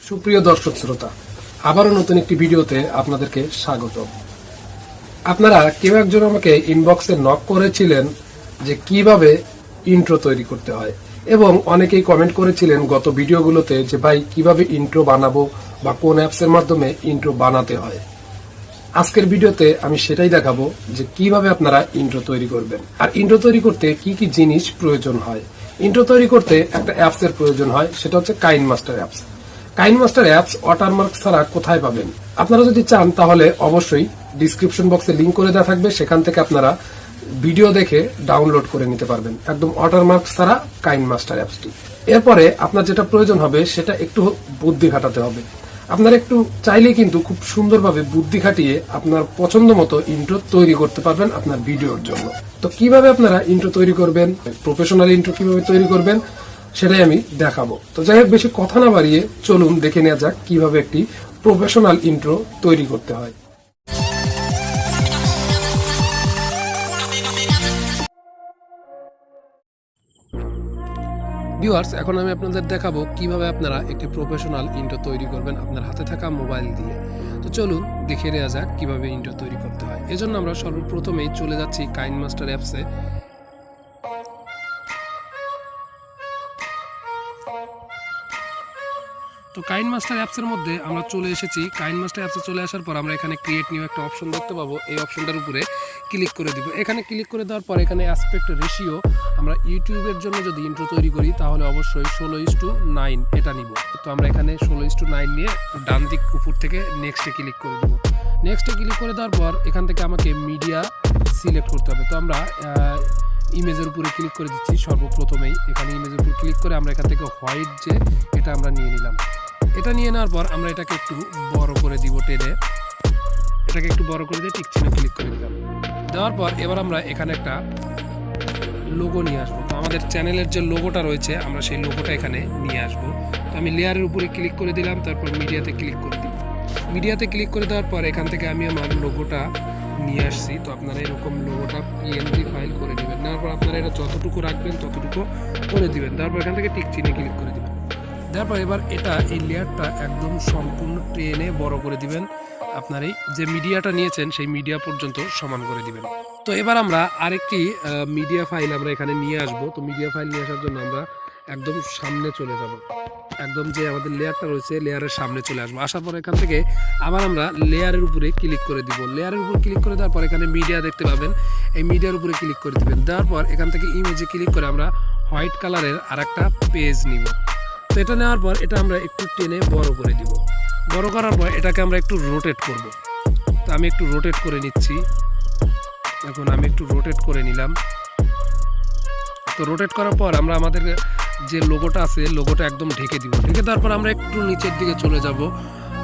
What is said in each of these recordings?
সুপ্রিয় দর্শক শ্রোতা, আবারও নতুন একটি ভিডিওতে আপনাদেরকে স্বাগত। আপনারা কেউ একজন আমাকে ইনবক্সে নক করেছিলেন যে কিভাবে ইন্ট্রো তৈরি করতে হয়, এবং অনেকেই কমেন্ট করেছিলেন গত ভিডিওগুলোতে যে ভাই কিভাবে ইন্ট্রো বানাবো বা কোন অ্যাপসের মাধ্যমে ইন্ট্রো বানাতে হয়। আজকের ভিডিওতে আমি সেটাই দেখাবো যে কিভাবে আপনারা ইন্ট্রো তৈরি করবেন, আর ইন্ট্রো তৈরি করতে কি কি জিনিস প্রয়োজন হয়। ইন্ট্রো তৈরি করতে একটা অ্যাপসের প্রয়োজন হয়, সেটা হচ্ছে KineMaster apps. KineMaster apps watermark ছাড়া কোথায় পাবেন? আপনারা যদি চান তাহলে অবশ্যই ডিসক্রিপশন বক্সে লিংক করে দেওয়া থাকবে, সেখান থেকে আপনারা ভিডিও দেখে ডাউনলোড করে নিতে পারবেন একদম ওয়াটারমার্ক ছাড়া কাইনমাস্টার অ্যাপসটি। এরপরে আপনার যেটা প্রয়োজন হবে সেটা একটু বুদ্ধি খাটাতে হবে। আপনারা একটু চাইলে কিন্তু খুব সুন্দরভাবে বুদ্ধি খাটিয়ে আপনার পছন্দ মতো ইন্ট্রো তৈরি করতে পারবেন আপনার ভিডিওর জন্য। তো কিভাবে আপনারা ইন্ট্রো তৈরি করবেন, প্রফেশনাল ইন্ট্রো কিভাবে তৈরি করবেন সেটাই আমি দেখাবো। তো যাই হোক, বেশি কথা না বাড়িয়ে চলুন দেখে নেওয়া যাক কিভাবে একটি প্রফেশনাল ইন্ট্রো তৈরি করতে হয়। ভিউয়ার্স, এখন আমি আপনাদের দেখাবো কিভাবে আপনারা একটি প্রফেশনাল ইন্ট্রো তৈরি করবেন আপনার হাতে থাকা মোবাইল দিয়ে। তো চলুন দেখে নেওয়া যাক কিভাবে ইন্ট্রো তৈরি করতে হয়। এজন্য আমরা সর্বপ্রথমেই চলে যাচ্ছি কাইনমাস্টার অ্যাপসে। তো কাইনমাস্টার অ্যাপসের মধ্যে আমরা চলে এসেছি। কাইনমাস্টার অ্যাপসে চলে আসার পর আমরা এখানে ক্রিয়েট নিউ একটা অপশন দেখতে পাবো। এই অপশনটার উপরে ক্লিক করে দিব। এখানে ক্লিক করে দেওয়ার পর এখানে অ্যাসপেক্ট রেশিও, আমরা ইউটিউবের জন্য যদি ইন্ট্রো তৈরি করি তাহলে অবশ্যই 16:9 এটা নিব। তো আমরা এখানে 16:9 নিয়ে ডান দিক উপর থেকে নেক্সটে ক্লিক করে দেবো। নেক্সটে ক্লিক করে দেওয়ার পর এখান থেকে আমাকে মিডিয়া সিলেক্ট করতে হবে। তো আমরা ইমেজের উপরে ক্লিক করে দিচ্ছি সর্বপ্রথমেই। এখানে ইমেজের উপর ক্লিক করে আমরা এখান থেকে হোয়াইট যে এটা আমরা নিয়ে নিলাম। এটা নিয়ে নেওয়ার পর আমরা এটাকে একটু বড় করে দিব, টেনে এটাকে একটু বড় করে দিয়ে টিক চিহ্ন ক্লিক করে দিলাম। দেওয়ার পর এবার আমরা এখানে একটা লোগো নিয়ে আসবো। তো আমাদের চ্যানেলের যে লোগোটা রয়েছে আমরা সেই লোগোটা এখানে নিয়ে আসবো। তো আমি লেয়ারের উপরে ক্লিক করে দিলাম, তারপর মিডিয়াতে ক্লিক করে দিব। মিডিয়াতে ক্লিক করে দেওয়ার পর এখান থেকে আমি আমার লোগোটা নিয়ে আসছি। তো আপনারা এরকম লোগোটা পিএনজি ফাইল করে দিবেন। নেওয়ার পর আপনারা এটা যতটুকু রাখবেন ততটুকু করে দিবেন। তারপর এখান থেকে টিক চিহ্নে ক্লিক করে দিবেন। তারপর এবার এই লেয়ারটা একদম সম্পূর্ণ টেনে বড় করে দিবেন। আপনার এই যে মিডিয়াটা নিয়েছেন সেই মিডিয়া পর্যন্ত সমান করে দিবেন। তো এবার আমরা আরেকটি মিডিয়া ফাইল আমরা এখানে নিয়ে আসব। তো মিডিয়া ফাইল নিয়ে আসার জন্য আমরা একদম সামনে চলে যাব, একদম যে আমাদের লেয়ারটা রয়েছে লেয়ারের সামনে চলে আসবো। আসার পর এখান থেকে আবার আমরা লেয়ারের উপরে ক্লিক করে দিব। লেয়ারের উপর ক্লিক করে দেওয়ার পর এখানে মিডিয়া দেখতে পাবেন, এই মিডিয়ার উপরে ক্লিক করে দিবেন। দেওয়ার পর এখান থেকে ইমেজে ক্লিক করে আমরা হোয়াইট কালারের আরেকটা পেজ নিব। তো এটা নেওয়ার পর এটা আমরা একটু টেনে বড় করে দিব। বড় করার পর এটাকে আমরা একটু রোটেট করব। তো আমি একটু রোটেট করে নিচ্ছি। এখন আমি একটু রোটেট করে নিলাম। তো রোটেট করার পর আমরা আমাদের যে লোগোটা আছে লোগোটা একদম ঢেকে দিব। ঢেকে দেওয়ার পর আমরা একটু নিচের দিকে চলে যাব।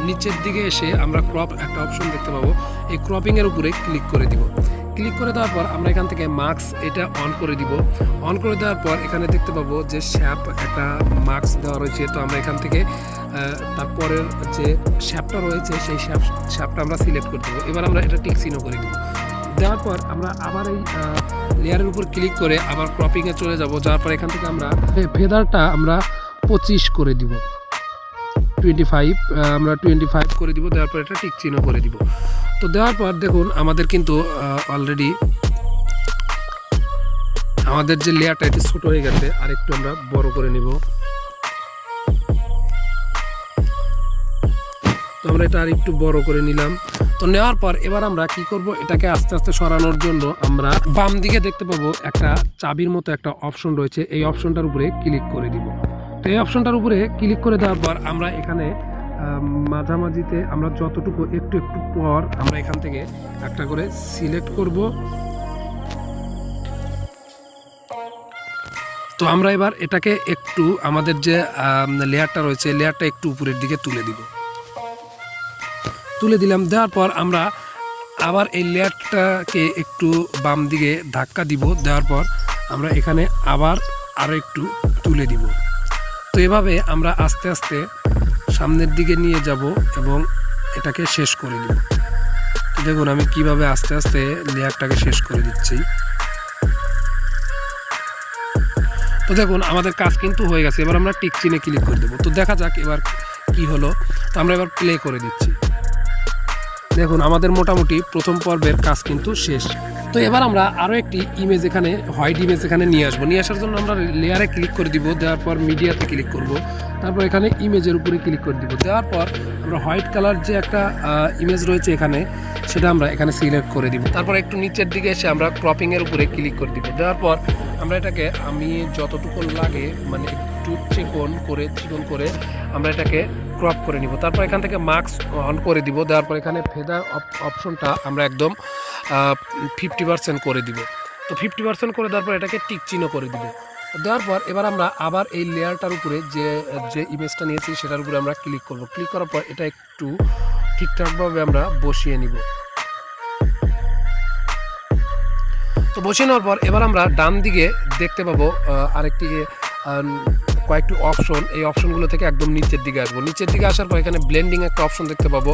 নিচের দিকে এসে আমরা ক্রপ একটা অপশন দেখতে পাবো, এই ক্রপিংয়ের উপরে ক্লিক করে দিব। ক্লিক করে দেওয়ার পর আমরা এখান থেকে মার্কস এটা অন করে দিব। অন করে দেওয়ার পর এখানে দেখতে পাবো যে শ্যাপ একটা মার্কস দেওয়া রয়েছে। তো আমরা এখান থেকে তারপরের যে শ্যাপটা রয়েছে সেই শ্যাপটা আমরা সিলেক্ট করে দেবো। এবার আমরা এটা টিক চিহ্ন করে দিব। দেওয়ার পর আমরা আবার এই লেয়ারের উপর ক্লিক করে আবার ক্রপিংয়ে চলে যাব। যাওয়ার পর এখান থেকে আমরা ফেদারটা আমরা 25 করে দিব, 25 আমরা 25 করে দিব। দেওয়ার পর এটা টিক চিহ্ন করে দিব। তো দেওয়ার পর দেখুন আমাদের কিন্তু অলরেডি আমাদের যে লেয়ারটা একটু ছোট হয়ে গেছে, আর একটু আমরা বড় করে নিব। তো আমরা এটা আর একটু বড় করে নিলাম। তো নেওয়ার পর এবার আমরা কি করব, এটাকে আস্তে আস্তে সরানোর জন্য আমরা বাম দিকে দেখতে পাবো একটা চাবির মতো একটা অপশন রয়েছে, এই অপশনটার উপরে ক্লিক করে দিব। তো এই অপশনটার উপরে ক্লিক করে দেওয়ার পর আমরা এখানে মাঝামাঝিতে আমরা যতটুকু একটু একটু পর আমরা এখান থেকে একটা করে সিলেক্ট করব। তো আমরা এবার এটাকে একটু আমাদের যে লেয়ারটা রয়েছে লেয়ারটা একটু উপরের দিকে তুলে দিব। তুলে দিলাম। দেওয়ার পর আমরা আবার এই লেয়ারটাকে একটু বাম দিকে ধাক্কা দিব। দেওয়ার পর আমরা এখানে আবার আরও একটু তুলে দিব। তো এভাবে আমরা আস্তে আস্তে সামনের দিকে নিয়ে যাব এবং এটাকে শেষ করে দিব। তো দেখুন আমি কিভাবে আস্তে আস্তে লেয়ারটাকে শেষ করে দিচ্ছি। তো দেখুন আমাদের কাজ কিন্তু হয়ে গেছে। এবার আমরা টিক চিহ্নে ক্লিক করে দেবো। তো দেখা যাক এবার কি হলো। তো আমরা এবার প্লে করে দিচ্ছি। দেখুন আমাদের মোটামুটি প্রথম পর্বের কাজ কিন্তু শেষ। তো এবার আমরা আরও একটি ইমেজ এখানে হোয়াইট ইমেজ এখানে নিয়ে আসবো। নিয়ে আসার জন্য আমরা লেয়ারে ক্লিক করে দিব, দেওয়ার পর মিডিয়াতে ক্লিক করব, তারপর এখানে ইমেজের উপরে ক্লিক করে দিব। দেওয়ার পর আমরা হোয়াইট কালার যে একটা ইমেজ রয়েছে এখানে, সেটা আমরা এখানে সিলেক্ট করে দিব। তারপর একটু নিচের দিকে এসে আমরা ক্রপিংয়ের উপরে ক্লিক করে দিব। দেওয়ার পর আমরা এটাকে আমি যতটুকু লাগে মানে একটু চিকন করে আমরা এটাকে ক্রপ করে নিব। তারপর এখান থেকে মার্কস অন করে দিব। দেওয়ার পর এখানে ফেদার অপশনটা আমরা একদম 50% করে দিব। তো 50% করে দেওয়ার পর এটাকে টিক চিহ্ন করে দিব। দেওয়ার পর এবার আমরা আবার এই লেয়ারটার উপরে যে ইমেজটা নিয়েছি সেটার উপরে আমরা ক্লিক করব। ক্লিক করার পর এটা একটু ঠিকঠাকভাবে আমরা বসিয়ে নিব। তো বসিয়ে নেওয়ার পর এবার আমরা ডান দিকে দেখতে পাবো আরেকটি কয়েকটি অপশন। এই অপশনগুলো থেকে একদম নিচের দিকে আসবো। নিচের দিকে আসার পর এখানে ব্লেন্ডিং একটা অপশন দেখতে পাবো।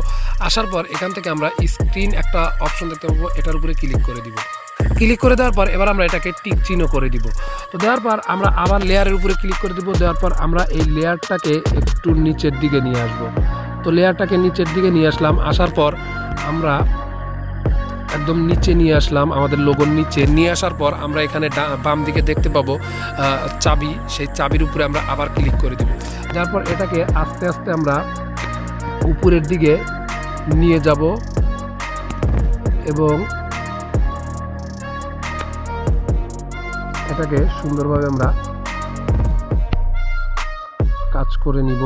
আসার পর এখান থেকে আমরা স্ক্রিন একটা অপশন দেখতে পাবো, এটার উপরে ক্লিক করে দিব। ক্লিক করে দেওয়ার পর এবার আমরা এটাকে টিক চিহ্ন করে দিব। তো দেওয়ার পর আমরা আবার লেয়ারের উপরে ক্লিক করে দিব। দেওয়ার পর আমরা এই লেয়ারটাকে একটু নিচের দিকে নিয়ে আসব। তো লেয়ারটাকে নিচের দিকে নিয়ে আসলাম। আসার পর আমরা একদম নিচে নিয়ে আসলাম, আমাদের লোগোর নিচে নিয়ে আসার পর আমরা এখানে বাম দিকে দেখতে পাবো চাবি। সেই চাবির উপরে আমরা আবার ক্লিক করে দিব। তারপর এটাকে আস্তে আস্তে আমরা উপরের দিকে নিয়ে যাব এবং এটাকে সুন্দরভাবে আমরা কাজ করে নিব।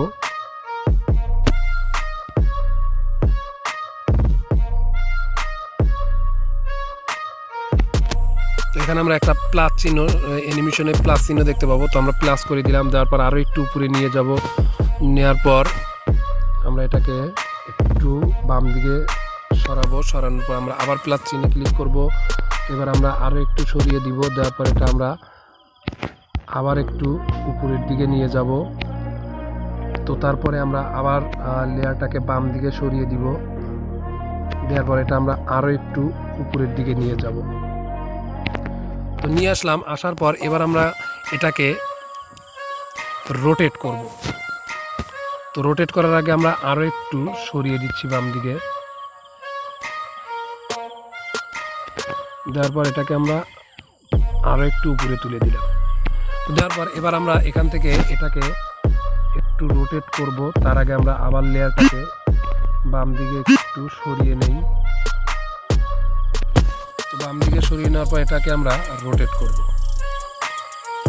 এখানে আমরা একটা প্লাস চিহ্ন, অ্যানিমেশনে প্লাস চিহ্ন দেখতে পাবো। তো আমরা প্লাস করে দিলাম। দেওয়ার পর আরও একটু উপরে নিয়ে যাব। নেওয়ার পর আমরা এটাকে একটু বাম দিকে সরাবো। সরানোর পর আমরা আবার প্লাস চিহ্নে ক্লিক করব। এবার আমরা আরও একটু সরিয়ে দিব। দেওয়ার পর এটা আমরা আবার একটু উপরের দিকে নিয়ে যাব। তো তারপরে আমরা আবার লেয়ারটাকে বাম দিকে সরিয়ে দিব। দেওয়ার পর এটা আমরা আরও একটু উপরের দিকে নিয়ে যাব। তো নিয়ে আসলাম। আসার পর এবার আমরা এটাকে রোটেট করব। তো রোটেট করার আগে আমরা আরও একটু সরিয়ে দিচ্ছি বাম দিকে। দেওয়ার পর এটাকে আমরা আরও একটু উপরে তুলে দিলাম। দেওয়ার পর এবার আমরা এখান থেকে এটাকে একটু রোটেট করব। তার আগে আমরা আবার লেয়ারটাকে বাম দিকে একটু সরিয়ে নেই। তো বাম দিকে সরিয়ে নেওয়ার পর এটাকে আমরা রোটেট করব।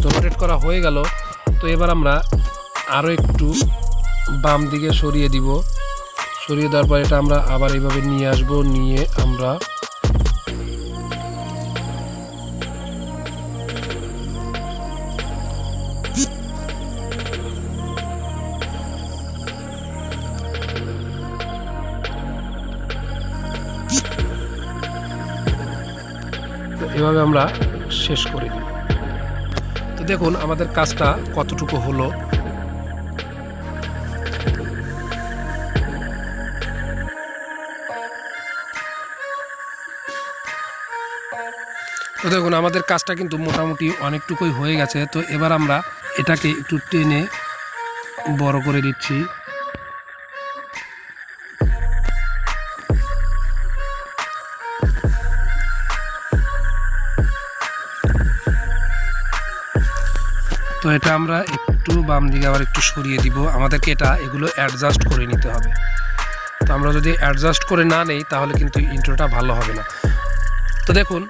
তো রোটেট করা হয়ে গেল। তো এবার আমরা আরও একটু বাম দিকে সরিয়ে দিব। সরিয়ে দেওয়ার পর এটা আমরা আবার এইভাবে নিয়ে আসব। নিয়ে আমরা এভাবে আমরা শেষ করে দিই। তো দেখুন আমাদের কাজটা কতটুকু হলো। তো দেখুন আমাদের কাজটা কিন্তু মোটামুটি অনেকটুকুই হয়ে গেছে। তো এবার আমরা এটাকে একটু টেনে বড় করে দিচ্ছি। তো এটা আমরা একটু বাম দিকে আবার একটু সরিয়ে দিব। আমাদেরকে এগুলো অ্যাডজাস্ট করে নিতে হবে। তো আমরা যদি অ্যাডজাস্ট করে না নেই তাহলে কিন্তু ইন্ট্রোটা ভালো হবে না। তো দেখুন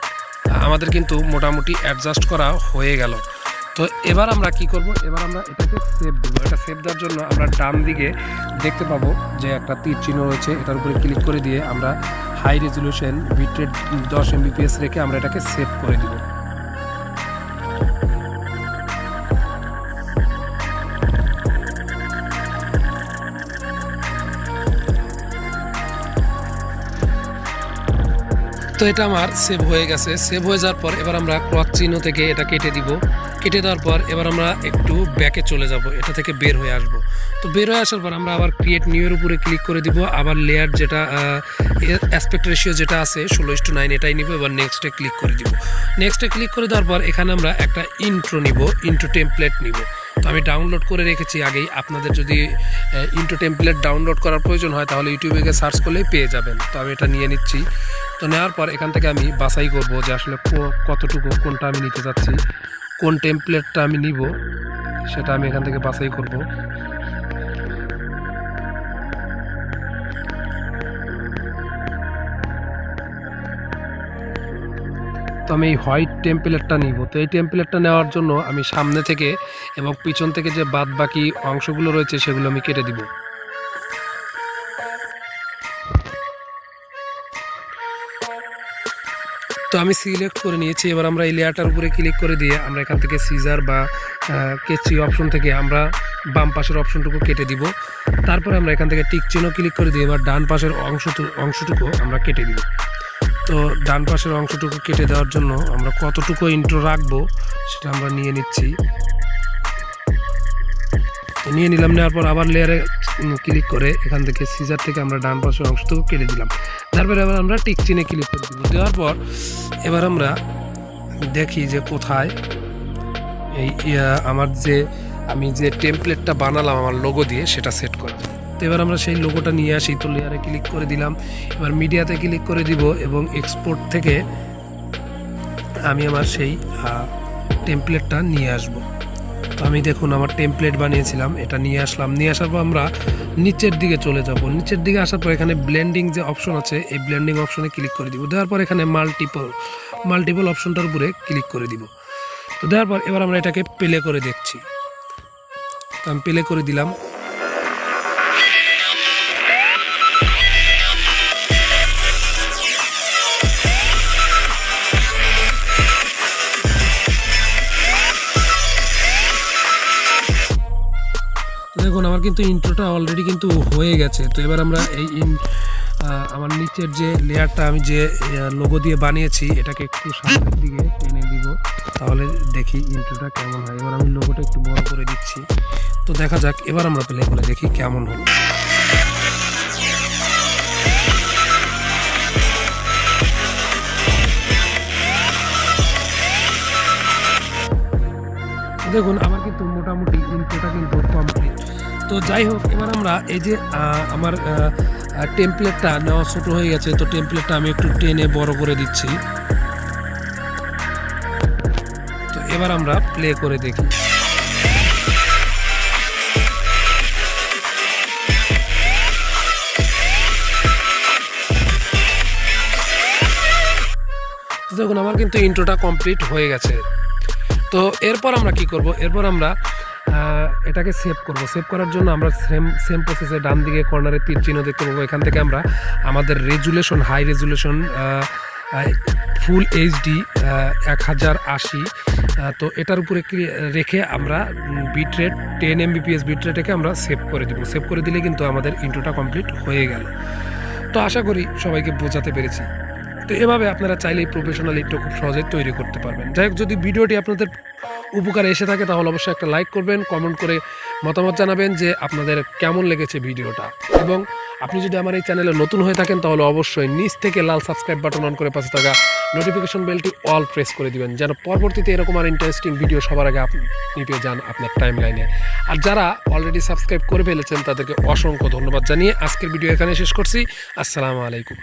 আমাদের কিন্তু মোটামুটি অ্যাডজাস্ট করা হয়ে গেল। তো এবার আমরা কি করব, এবার আমরা এটাকে সেভ দেবো। এটা সেভ দেওয়ার জন্য আমরা ডান দিকে দেখতে পাবো যে একটা তীর চিহ্ন রয়েছে, এটার উপরে ক্লিক করে দিয়ে আমরা হাই রেজলিউশন বিটরেট 10 MBPS রেখে আমরা এটাকে সেভ করে দিব। তো এটা আমার সেভ হয়ে গেছে। সেভ হয়ে যাওয়ার পর এবার আমরা ক্রস চিহ্ন থেকে এটা কেটে দিব। কেটে দেওয়ার পর এবার আমরা একটু ব্যাকে চলে যাব, এটা থেকে বের হয়ে আসব। তো বের হয়ে আসার পর আমরা আবার ক্রিয়েট নিউ এর উপরে ক্লিক করে দিব। আবার লেয়ার যেটা অ্যাসপেক্ট রেশিও যেটা আছে 16:9 এটাই নিব। এবার নেক্সটে ক্লিক করে দিব। নেক্সটে ক্লিক করে দেওয়ার পর এখানে আমরা একটা ইন্ট্রো নিব, ইন্ট্রো টেমপ্লেট নিব। তো আমি ডাউনলোড করে রেখেছি আগেই। আপনাদের যদি ইন্ট্রো টেমপ্লেট ডাউনলোড করার প্রয়োজন হয় তাহলে ইউটিউবে গিয়ে সার্চ করলেই পেয়ে যাবেন। তো আমি এটা নিয়ে নিচ্ছি। তো নেওয়ার পর এখান থেকে আমি বাছাই করব যে আসলে কতটুকু কোনটা আমি নিতে যাচ্ছি, কোন টেমপ্লেটটা আমি নিব সেটা আমি এখান থেকে বাছাই করব। তো আমি এই হোয়াইট টেমপ্লেটটা নিব। তো এই টেমপ্লেটটা নেওয়ার জন্য আমি সামনে থেকে এবং পিছন থেকে যে বাদ বাকি অংশগুলো রয়েছে সেগুলো আমি কেটে দিব। তো আমি সিলেক্ট করে নিয়েছি। এবার আমরা এই লেয়ারটার উপরে ক্লিক করে দিয়ে আমরা এখান থেকে সিজার বা কেচি অপশন থেকে আমরা বাম পাশের অপশনটুকু কেটে দিব। তারপরে আমরা এখান থেকে টিক চিহ্ন ক্লিক করে দিয়ে এবার ডান পাশের অংশটুকু আমরা কেটে দিব। তো ডান পাশের অংশটুকু কেটে দেওয়ার জন্য আমরা কতটুকু ইন্ট্রো রাখবো সেটা আমরা নিয়ে নিচ্ছি। নিয়ে নিলাম, নেওয়ার পর আবার লেয়ারে ক্লিক করে এখান থেকে সিজার থেকে আমরা ডান পাশের অংশটুকু কেটে দিলাম। তারপরে আবার আমরা টিক চিহ্নে ক্লিক করে দিব। দেওয়ার পর এবার আমরা দেখি যে কোথায় এই আমি যে টেমপ্লেটটা বানালাম আমার লোগো দিয়ে সেটা সেট করা যায়। তো এবার আমরা সেই লোগোটা নিয়ে আসি। তো লেয়ারে ক্লিক করে দিলাম, এবার মিডিয়াতে ক্লিক করে দিব এবং এক্সপোর্ট থেকে আমি আমার সেই টেমপ্লেটটা নিয়ে আসব। তো আমি দেখুন আমার টেমপ্লেট বানিয়েছিলাম, এটা নিয়ে আসলাম। নিয়ে আসার পর আমরা নিচের দিকে চলে যাব। নিচের দিকে আসার পর এখানে ব্লেন্ডিং যে অপশন আছে এই ব্লেন্ডিং অপশনে ক্লিক করে দিব। দেওয়ার পর এখানে মাল্টিপল অপশনটার উপরে ক্লিক করে দিব। তো দেওয়ার পর এবার আমরা এটাকে প্লে করে দেখছি। তো আমি প্লে করে দিলাম। দেখুন আমার কিন্তু ইন্ট্রোটা অলরেডি কিন্তু হয়ে গেছে। তো এবার আমরা এই আমার নিচের যে লেয়ারটা আমি যে লোগো দিয়ে বানিয়েছি এটাকে একটু সামনের দিকে টেনে দিব, তাহলে দেখি ইন্ট্রোটা কেমন হয়। এবার আমি লোগোটা একটু বড় করে দিচ্ছি। তো দেখা যাক, এবার আমরা প্লে করে দেখি কেমন হলো। দেখুন আমার কিন্তু মোটামুটি ইন্ট্রোটা কিন্তু কমপ্লিট। তো যাই হোক, এবার আমরা এই যে আমার টেমপ্লেটটা নেওয়া ছোটো হয়ে গেছে, তো টেমপ্লেটটা আমি একটু টেনে বড় করে দিচ্ছি। তো এবার আমরা প্লে করে দেখি। দেখুন আমার কিন্তু ইন্ট্রোটা কমপ্লিট হয়ে গেছে। তো এরপর আমরা কি করব, এরপর আমরা এটাকে সেভ করব। সেভ করার জন্য আমরা সেম প্রসেসে ডান দিকে কর্নারে তীর চিহ্ন দেখতে পাবো। এখান থেকে আমরা আমাদের resolution high resolution full HD 1080, তো এটার উপরে রেখে আমরা বিটরেট 10 mbps বিটরেট রেখে আমরা সেভ করে দেবো। সেভ করে দিলে কিন্তু আমাদের ইন্ট্রোটা কমপ্লিট হয়ে গেল। তো আশা করি সবাইকে বোঝাতে পেরেছি। তো এভাবে আপনারা চাইলেই প্রফেশনাল ইন্ট্রো খুব সহজেই তৈরি করতে পারবেন। যাই হোক, যদি ভিডিওটি আপনাদের উপকারে এসে থাকে তাহলে অবশ্যই একটা লাইক করবেন, কমেন্ট করে মতামত জানাবেন যে আপনাদের কেমন লেগেছে ভিডিওটা। এবং আপনি যদি আমার এই চ্যানেলে নতুন হয়ে থাকেন তাহলে অবশ্যই নিচ থেকে লাল সাবস্ক্রাইব বাটন অন করে পাশে থাকা নোটিফিকেশন বেলটি অল প্রেস করে দিবেন, যেন পরবর্তীতে এরকম আর ইন্টারেস্টিং ভিডিও সবার আগে আপনি পেয়ে যান আপনার টাইম লাইনে। আর যারা অলরেডি সাবস্ক্রাইব করে ফেলেছেন তাদেরকে অসংখ্য ধন্যবাদ জানিয়ে আজকের ভিডিও এখানে শেষ করছি। আসসালামু আলাইকুম।